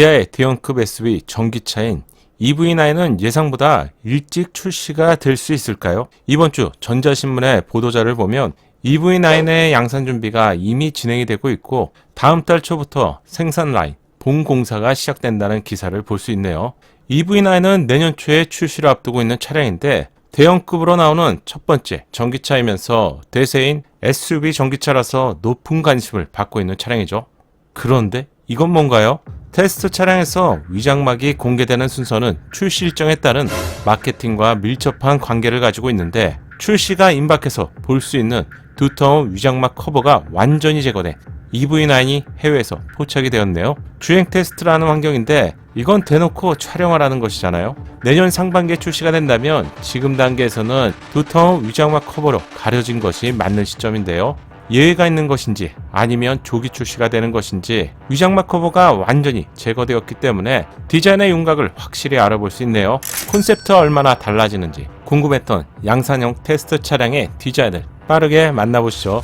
기아의 대형급 SUV 전기차인 EV9은 예상보다 일찍 출시가 될 수 있을까요? 이번 주 전자신문의 보도자를 보면 EV9의 양산 준비가 이미 진행이 되고 있고 다음 달 초부터 생산 라인, 본공사가 시작된다는 기사를 볼 수 있네요. EV9은 내년 초에 출시를 앞두고 있는 차량인데 대형급으로 나오는 첫 번째 전기차이면서 대세인 SUV 전기차라서 높은 관심을 받고 있는 차량이죠. 그런데 이건 뭔가요? 테스트 차량에서 위장막이 공개되는 순서는 출시 일정에 따른 마케팅과 밀접한 관계를 가지고 있는데 출시가 임박해서 볼 수 있는 두터운 위장막 커버가 완전히 제거된 EV9이 해외에서 포착이 되었네요. 주행 테스트라는 환경인데 이건 대놓고 촬영하라는 것이잖아요. 내년 상반기에 출시가 된다면 지금 단계에서는 두터운 위장막 커버로 가려진 것이 맞는 시점인데요. 예외가 있는 것인지 아니면 조기 출시가 되는 것인지 위장막 커버가 완전히 제거되었기 때문에 디자인의 윤곽을 확실히 알아볼 수 있네요. 콘셉트와 얼마나 달라지는지 궁금했던 양산형 테스트 차량의 디자인을 빠르게 만나보시죠.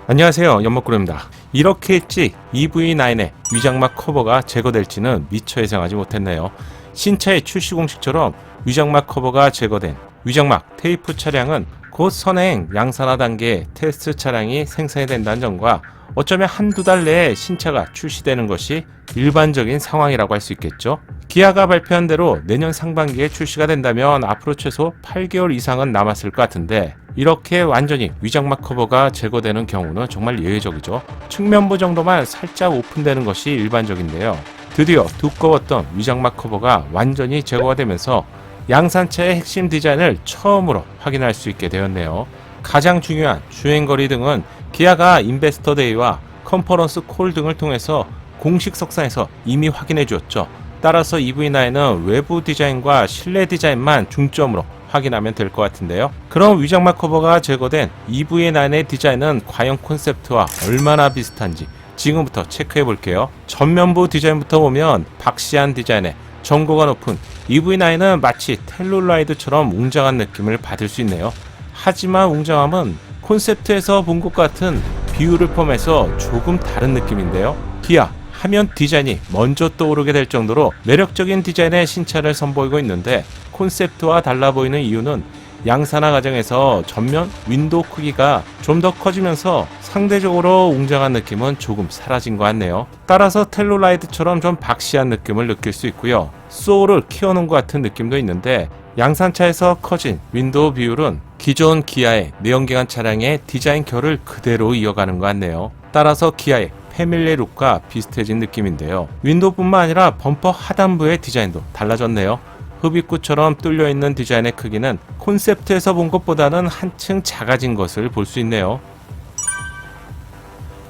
안녕하세요, 연목구름입니다. 이렇게 일찍 EV9의 위장막 커버가 제거될지는 미처 예상하지 못했네요. 신차의 출시 공식처럼 위장막 커버가 제거된 위장막 테이프 차량은 곧 선행 양산화 단계의 테스트 차량이 생산이 된다는 점과 어쩌면 한두 달 내에 신차가 출시되는 것이 일반적인 상황이라고 할 수 있겠죠. 기아가 발표한 대로 내년 상반기에 출시가 된다면 앞으로 최소 8개월 이상은 남았을 것 같은데 이렇게 완전히 위장막 커버가 제거되는 경우는 정말 예외적이죠. 측면부 정도만 살짝 오픈되는 것이 일반적인데요. 드디어 두꺼웠던 위장막 커버가 완전히 제거가 되면서 양산차의 핵심 디자인을 처음으로 확인할 수 있게 되었네요. 가장 중요한 주행거리 등은 기아가 인베스터 데이와 컨퍼런스 콜 등을 통해서 공식 석상에서 이미 확인해 주었죠. 따라서 EV9은 외부 디자인과 실내 디자인만 중점으로 확인하면 될 것 같은데요. 그럼 위장막 커버가 제거된 EV9의 디자인은 과연 콘셉트와 얼마나 비슷한지 지금부터 체크해 볼게요. 전면부 디자인부터 보면 박시한 디자인의 전고가 높은 EV9은 마치 텔룰라이드처럼 웅장한 느낌을 받을 수 있네요. 하지만 웅장함은 콘셉트에서 본 것 같은 비율을 포함해서 조금 다른 느낌인데요. 기아 하면 디자인이 먼저 떠오르게 될 정도로 매력적인 디자인의 신차를 선보이고 있는데 콘셉트와 달라 보이는 이유는 양산화 과정에서 전면 윈도우 크기가 좀 더 커지면서 상대적으로 웅장한 느낌은 조금 사라진 것 같네요. 따라서 텔룰라이드처럼 좀 박시한 느낌을 느낄 수 있고요. 소울을 키워놓은 것 같은 느낌도 있는데 양산차에서 커진 윈도우 비율은 기존 기아의 내연기관 차량의 디자인 결을 그대로 이어가는 것 같네요. 따라서 기아의 패밀리 룩과 비슷해진 느낌인데요. 윈도우뿐만 아니라 범퍼 하단부의 디자인도 달라졌네요. 흡입구처럼 뚫려있는 디자인의 크기는 콘셉트에서 본 것보다는 한층 작아진 것을 볼 수 있네요.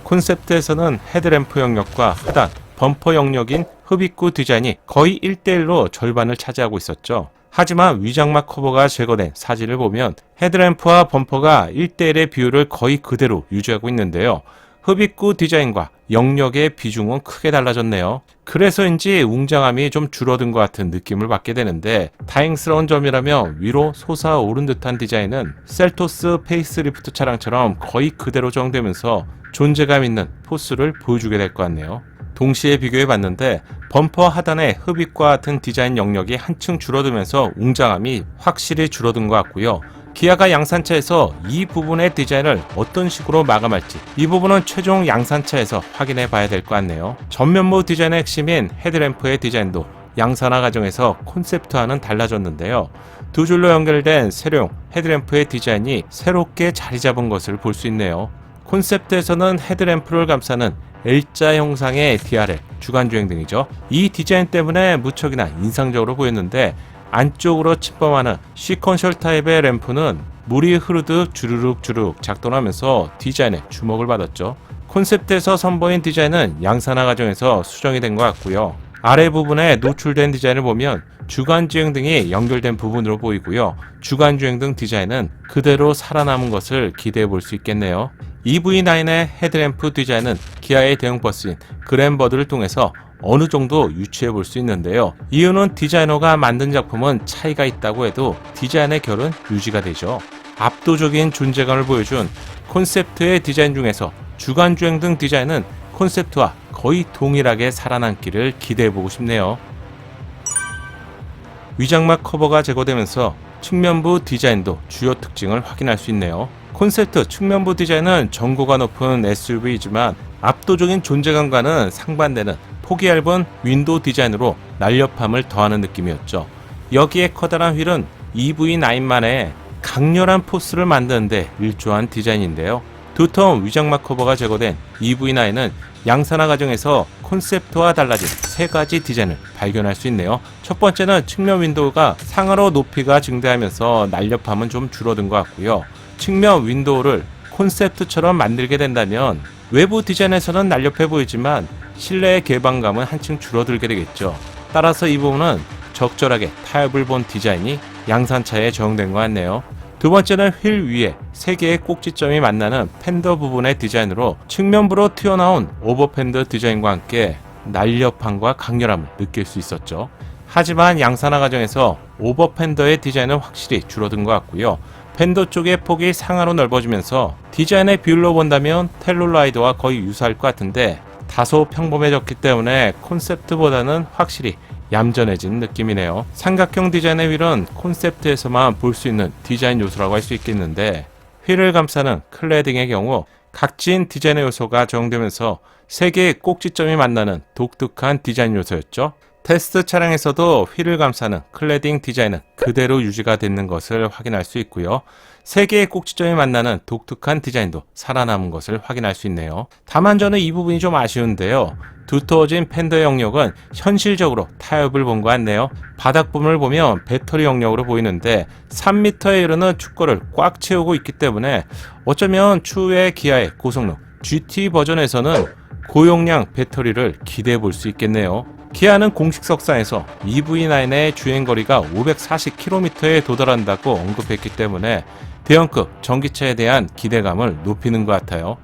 콘셉트에서는 헤드램프 영역과 하단, 범퍼 영역인 흡입구 디자인이 거의 1대1로 절반을 차지하고 있었죠. 하지만 위장막 커버가 제거된 사진을 보면 헤드램프와 범퍼가 1대1의 비율을 거의 그대로 유지하고 있는데요. 흡입구 디자인과 영역의 비중은 크게 달라졌네요. 그래서인지 웅장함이 좀 줄어든 것 같은 느낌을 받게 되는데 다행스러운 점이라면 위로 솟아오른 듯한 디자인은 셀토스 페이스리프트 차량처럼 거의 그대로 정되면서 존재감 있는 포스를 보여주게 될 것 같네요. 동시에 비교해 봤는데 범퍼 하단의 흡입과 같은 디자인 영역이 한층 줄어들면서 웅장함이 확실히 줄어든 것 같고요. 기아가 양산차에서 이 부분의 디자인을 어떤 식으로 마감할지 이 부분은 최종 양산차에서 확인해 봐야 될 것 같네요. 전면부 디자인의 핵심인 헤드램프의 디자인도 양산화 과정에서 콘셉트와는 달라졌는데요. 두 줄로 연결된 세로용 헤드램프의 디자인이 새롭게 자리 잡은 것을 볼 수 있네요. 콘셉트에서는 헤드램프를 감싸는 L자 형상의 DRL, 주간주행 등이죠. 이 디자인 때문에 무척이나 인상적으로 보였는데 안쪽으로 침범하는 시퀀셜 타입의 램프는 물이 흐르듯 주르륵 작동하면서 디자인에 주목을 받았죠. 콘셉트에서 선보인 디자인은 양산화 과정에서 수정이 된 것 같고요. 아래 부분에 노출된 디자인을 보면 주간주행 등이 연결된 부분으로 보이고요. 주간주행 등 디자인은 그대로 살아남은 것을 기대해 볼 수 있겠네요. EV9의 헤드램프 디자인은 기아의 대형 버스인 그랜버드를 통해서 어느 정도 유추해 볼 수 있는데요. 이유는 디자이너가 만든 작품은 차이가 있다고 해도 디자인의 결은 유지가 되죠. 압도적인 존재감을 보여준 콘셉트의 디자인 중에서 주간주행 등 디자인은 콘셉트와 거의 동일하게 살아남기를 기대해보고 싶네요. 위장막 커버가 제거되면서 측면부 디자인도 주요 특징을 확인할 수 있네요. 콘셉트 측면부 디자인은 전고가 높은 SUV이지만 압도적인 존재감과는 상반되는 폭이 얇은 윈도우 디자인으로 날렵함을 더하는 느낌이었죠. 여기에 커다란 휠은 EV9만의 강렬한 포스를 만드는데 일조한 디자인인데요. 두터운 위장막 커버가 제거된 EV9은 양산화 과정에서 콘셉트와 달라진 세 가지 디자인을 발견할 수 있네요. 첫 번째는 측면 윈도우가 상하로 높이가 증대하면서 날렵함은 좀 줄어든 것 같고요. 측면 윈도우를 콘셉트처럼 만들게 된다면 외부 디자인에서는 날렵해 보이지만 실내의 개방감은 한층 줄어들게 되겠죠. 따라서 이 부분은 적절하게 타협을 본 디자인이 양산차에 적용된 것 같네요. 두 번째는 휠 위에 세 개의 꼭지점이 만나는 팬더 부분의 디자인으로 측면부로 튀어나온 오버팬더 디자인과 함께 날렵함과 강렬함을 느낄 수 있었죠. 하지만 양산화 과정에서 오버팬더의 디자인은 확실히 줄어든 것 같고요. 팬더 쪽의 폭이 상하로 넓어지면서 디자인의 비율로 본다면 텔룰라이드와 거의 유사할 것 같은데 다소 평범해졌기 때문에 콘셉트보다는 확실히 얌전해진 느낌이네요. 삼각형 디자인의 휠은 콘셉트에서만 볼 수 있는 디자인 요소라고 할 수 있겠는데 휠을 감싸는 클래딩의 경우 각진 디자인의 요소가 적용되면서 세 개의 꼭지점이 만나는 독특한 디자인 요소였죠. 테스트 차량에서도 휠을 감싸는 클래딩 디자인은 그대로 유지가 되는 것을 확인할 수 있고요. 세 개의 꼭지점이 만나는 독특한 디자인도 살아남은 것을 확인할 수 있네요. 다만 저는 이 부분이 좀 아쉬운데요. 두터워진 팬더 영역은 현실적으로 타협을 본 것 같네요. 바닥 부분을 보면 배터리 영역으로 보이는데 3m에 이르는 축거를 꽉 채우고 있기 때문에 어쩌면 추후에 기아의 고성능 GT 버전에서는 고용량 배터리를 기대해 볼 수 있겠네요. 기아는 공식 석상에서 EV9의 주행거리가 540km에 도달한다고 언급했기 때문에 대형급 전기차에 대한 기대감을 높이는 것 같아요.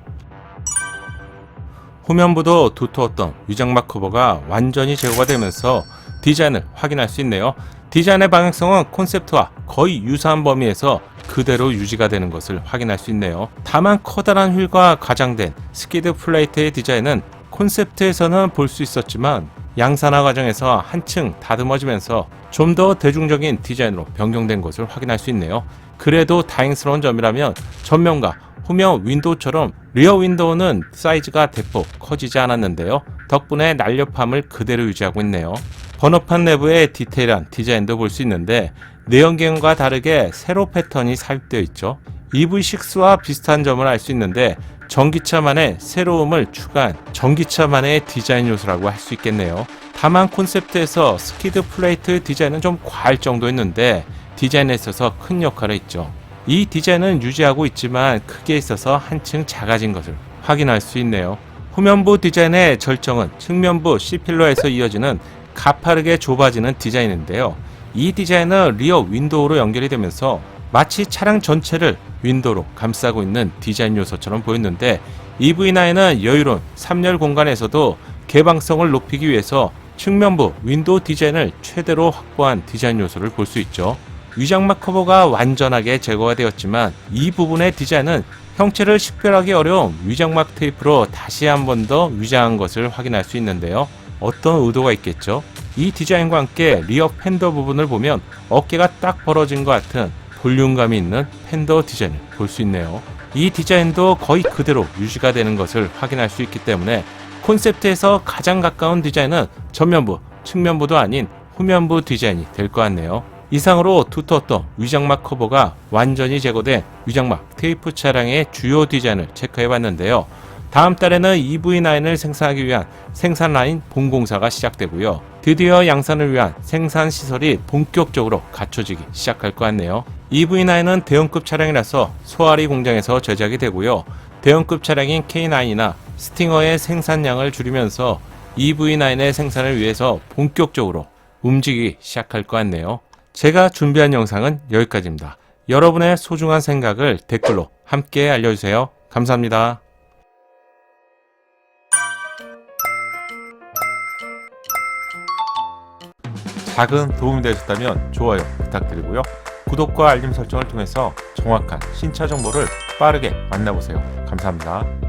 후면부도 두터웠던 위장막 커버가 완전히 제거가 되면서 디자인을 확인할 수 있네요. 디자인의 방향성은 콘셉트와 거의 유사한 범위에서 그대로 유지가 되는 것을 확인할 수 있네요. 다만 커다란 휠과 과장된 스키드 플레이트의 디자인은 콘셉트에서는 볼 수 있었지만 양산화 과정에서 한층 다듬어지면서 좀 더 대중적인 디자인으로 변경된 것을 확인할 수 있네요. 그래도 다행스러운 점이라면 전면과 후면 윈도우처럼 리어 윈도우는 사이즈가 대폭 커지지 않았는데요. 덕분에 날렵함을 그대로 유지하고 있네요. 번호판 내부의 디테일한 디자인도 볼 수 있는데 내연기관과 다르게 세로 패턴이 삽입되어 있죠. EV6와 비슷한 점을 알 수 있는데 전기차만의 새로움을 추가한 전기차만의 디자인 요소라고 할 수 있겠네요. 다만 콘셉트에서 스키드 플레이트 디자인은 좀 과할 정도였는데 디자인에 있어서 큰 역할을 했죠. 이 디자인은 유지하고 있지만 크기에 있어서 한층 작아진 것을 확인할 수 있네요. 후면부 디자인의 절정은 측면부 C필러에서 이어지는 가파르게 좁아지는 디자인인데요. 이 디자인은 리어 윈도우로 연결이 되면서 마치 차량 전체를 윈도우로 감싸고 있는 디자인 요소처럼 보였는데 EV9은 여유로운 3열 공간에서도 개방성을 높이기 위해서 측면부 윈도우 디자인을 최대로 확보한 디자인 요소를 볼 수 있죠. 위장막 커버가 완전하게 제거가 되었지만 이 부분의 디자인은 형체를 식별하기 어려운 위장막 테이프로 다시 한 번 더 위장한 것을 확인할 수 있는데요. 어떤 의도가 있겠죠? 이 디자인과 함께 리어 팬더 부분을 보면 어깨가 딱 벌어진 것 같은 볼륨감이 있는 팬더 디자인을 볼 수 있네요. 이 디자인도 거의 그대로 유지가 되는 것을 확인할 수 있기 때문에 콘셉트에서 가장 가까운 디자인은 전면부, 측면부도 아닌 후면부 디자인이 될 것 같네요. 이상으로 두터웠던 위장막 커버가 완전히 제거된 위장막 테이프 차량의 주요 디자인을 체크해봤는데요. 다음 달에는 EV9을 생산하기 위한 생산 라인 본공사가 시작되고요. 드디어 양산을 위한 생산 시설이 본격적으로 갖춰지기 시작할 것 같네요. EV9은 대형급 차량이라서 소아리 공장에서 제작이 되고요. 대형급 차량인 K9이나 스팅어의 생산량을 줄이면서 EV9의 생산을 위해서 본격적으로 움직이기 시작할 것 같네요. 제가 준비한 영상은 여기까지입니다. 여러분의 소중한 생각을 댓글로 함께 알려주세요. 감사합니다. 작은 도움이 되셨다면 좋아요 부탁드리고요. 구독과 알림 설정을 통해서 정확한 신차 정보를 빠르게 만나보세요. 감사합니다.